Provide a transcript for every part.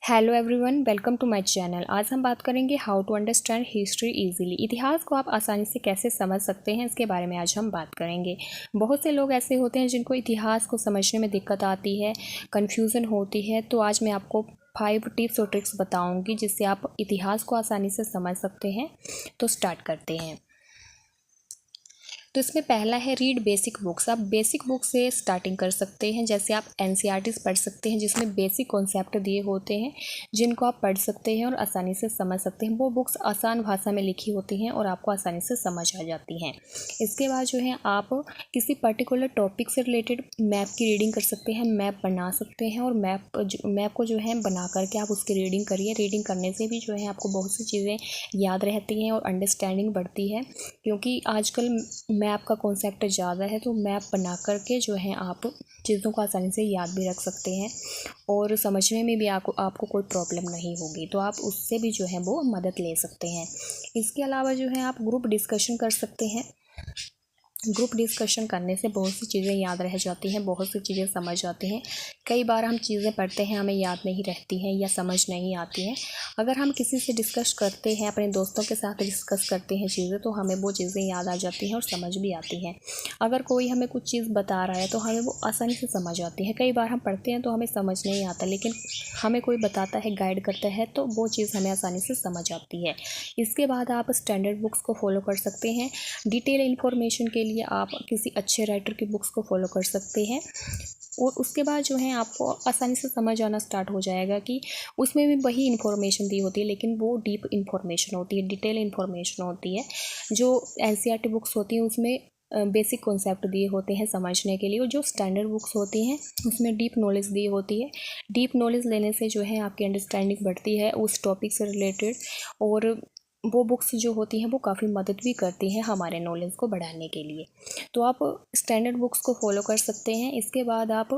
Hello everyone, welcome to my channel. आज हम बात करेंगे how to understand history easily. इतिहास को आप आसानी से कैसे समझ सकते हैं, इसके बारे में आज हम बात करेंगे। बहुत से लोग ऐसे होते हैं जिनको इतिहास को समझने में दिक्कत आती है, कन्फ्यूज़न होती है। तो आज मैं आपको 5 टिप्स और ट्रिक्स बताऊंगी जिससे आप इतिहास को आसानी से समझ सकते हैं। तो स्टार्ट करते हैं। तो इसमें पहला है रीड बेसिक बुक्स। आप बेसिक बुक से स्टार्टिंग कर सकते हैं। जैसे आप एनसीईआरटीज़ पढ़ सकते हैं जिसमें बेसिक कॉन्सेप्ट दिए होते हैं जिनको आप पढ़ सकते हैं और आसानी से समझ सकते हैं। वो बुक्स आसान भाषा में लिखी होती हैं और आपको आसानी से समझ आ जाती हैं। इसके बाद जो है आप किसी पर्टिकुलर टॉपिक से रिलेटेड मैप की रीडिंग कर सकते हैं, मैप बना सकते हैं और मैप को जो है बना करके आप उसकी रीडिंग करिए। रीडिंग करने से भी जो है आपको बहुत सी चीज़ें याद रहती हैं और अंडरस्टैंडिंग बढ़ती है, क्योंकि आजकल मैप का कॉन्सेप्ट ज़्यादा है। तो मैप बना करके जो है आप चीज़ों को आसानी से याद भी रख सकते हैं और समझने में भी आपको कोई प्रॉब्लम नहीं होगी। तो आप उससे भी जो है वो मदद ले सकते हैं। इसके अलावा जो है आप ग्रुप डिस्कशन कर सकते हैं। ग्रुप डिस्कशन करने से बहुत सी चीज़ें याद रह जाती हैं, बहुत सी चीज़ें समझ आती हैं। कई बार हम चीज़ें पढ़ते हैं, हमें याद नहीं रहती हैं या समझ नहीं आती हैं। अगर हम किसी से डिस्कस करते हैं, अपने दोस्तों के साथ डिस्कस करते हैं चीज़ें, तो हमें वो चीज़ें याद आ जाती हैं और समझ भी आती हैं। अगर कोई हमें कुछ चीज़ बता रहा है तो हमें वो आसानी से समझ आती है। कई बार हम पढ़ते हैं तो हमें समझ नहीं आता, लेकिन हमें कोई बताता है, गाइड करता है, तो वो चीज़ हमें आसानी से समझ आती है। इसके बाद आप स्टैंडर्ड बुक्स को फॉलो कर सकते हैं। डिटेल इन्फॉर्मेशन के लिए आप किसी अच्छे राइटर की बुक्स को फॉलो कर सकते हैं और उसके बाद जो है आपको आसानी से समझ आना स्टार्ट हो जाएगा कि उसमें भी वही इन्फॉर्मेशन दी होती है, लेकिन वो डीप इन्फॉर्मेशन होती है, डिटेल इन्फॉर्मेशन होती है। जो एनसीईआरटी बुक्स होती हैं उसमें बेसिक कॉन्सेप्ट दिए होते हैं समझने के लिए, और जो स्टैंडर्ड बुक्स होती हैं उसमें डीप नॉलेज दी होती है। डीप नॉलेज लेने से जो है आपकी अंडरस्टैंडिंग बढ़ती है उस टॉपिक से रिलेटेड, और वो बुक्स जो होती हैं वो काफ़ी मदद भी करती हैं हमारे नॉलेज को बढ़ाने के लिए। तो आप स्टैंडर्ड बुक्स को फॉलो कर सकते हैं। इसके बाद आप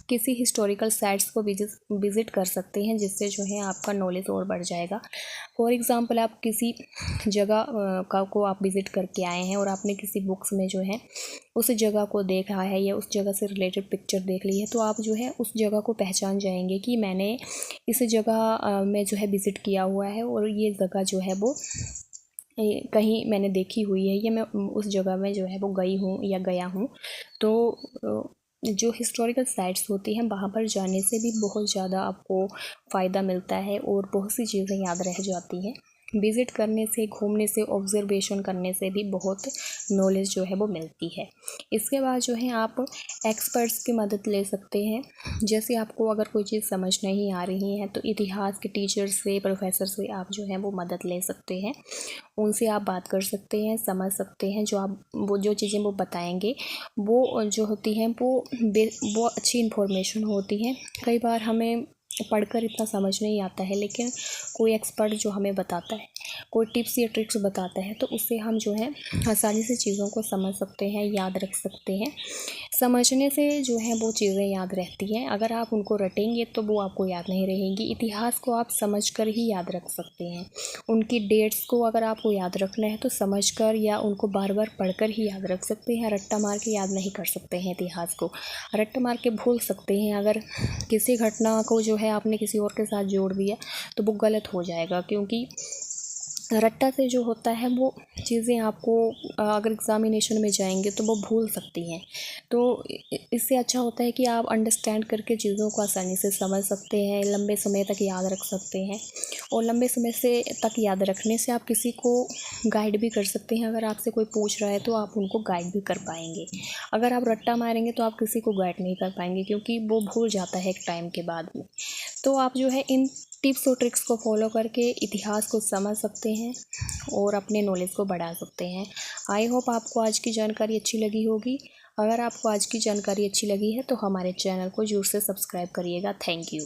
किसी हिस्टोरिकल साइट्स को विज़िट कर सकते हैं, जिससे जो है आपका नॉलेज और बढ़ जाएगा। फॉर एग्ज़ाम्पल, आप किसी जगह को आप विज़िट करके आए हैं और आपने किसी बुक्स में जो है उस जगह को देखा है या उस जगह से रिलेटेड पिक्चर देख ली है, तो आप जो है उस जगह को पहचान जाएंगे कि मैंने इस जगह में जो है विज़िट किया हुआ है और ये जगह जो है वो कहीं मैंने देखी हुई है या मैं उस जगह में जो है वो गई हूँ या गया हूँ। तो जो हिस्टोरिकल साइट्स होती हैं वहाँ पर जाने से भी बहुत ज़्यादा आपको फ़ायदा मिलता है और बहुत सी चीज़ें याद रह जाती हैं। विज़िट करने से, घूमने से, ऑब्जर्वेशन करने से भी बहुत नॉलेज जो है वो मिलती है। इसके बाद जो है आप एक्सपर्ट्स की मदद ले सकते हैं। जैसे आपको अगर कोई चीज़ समझ नहीं आ रही है तो इतिहास के टीचर से, प्रोफेसर से आप जो है वो मदद ले सकते हैं। उनसे आप बात कर सकते हैं, समझ सकते हैं। वो जो चीज़ें वो बताएंगे वो जो होती हैं वो अच्छी इन्फॉर्मेशन होती है। कई बार हमें पढ़कर इतना समझ नहीं आता है, लेकिन कोई एक्सपर्ट जो हमें बताता है, कोई टिप्स या ट्रिक्स बताता है, तो उससे हम जो है आसानी से चीज़ों को समझ सकते हैं, याद रख सकते हैं। समझने से जो है वो चीज़ें याद रहती हैं। अगर आप उनको रटेंगे तो वो आपको याद नहीं रहेंगी। इतिहास को आप समझकर ही याद रख सकते हैं। उनकी डेट्स को अगर आपको याद रखना है तो समझकर या उनको बार बार पढ़कर ही याद रख सकते हैं। रट्टा मार के याद नहीं कर सकते हैं इतिहास को। रट्टा मार के भूल सकते हैं। अगर किसी घटना को जो है आपने किसी और के साथ जोड़ दिया तो वो गलत हो जाएगा, क्योंकि रट्टा से जो होता है वो चीज़ें आपको अगर एग्ज़ामिनेशन में जाएंगे तो वो भूल सकती हैं। तो इससे अच्छा होता है कि आप अंडरस्टैंड करके चीज़ों को आसानी से समझ सकते हैं, लंबे समय तक याद रख सकते हैं। और लंबे समय से तक याद रखने से आप किसी को गाइड भी कर सकते हैं। अगर आपसे कोई पूछ रहा है तो आप उनको गाइड भी कर पाएंगे। अगर आप रट्टा मारेंगे तो आप किसी को गाइड नहीं कर पाएंगे, क्योंकि वो भूल जाता है एक टाइम के बाद में। तो आप जो है इन टिप्स और ट्रिक्स को फॉलो करके इतिहास को समझ सकते हैं और अपने नॉलेज को बढ़ा सकते हैं। आई होप आपको आज की जानकारी अच्छी लगी होगी। अगर आपको आज की जानकारी अच्छी लगी है तो हमारे चैनल को ज़रूर से सब्सक्राइब करिएगा। Thank you.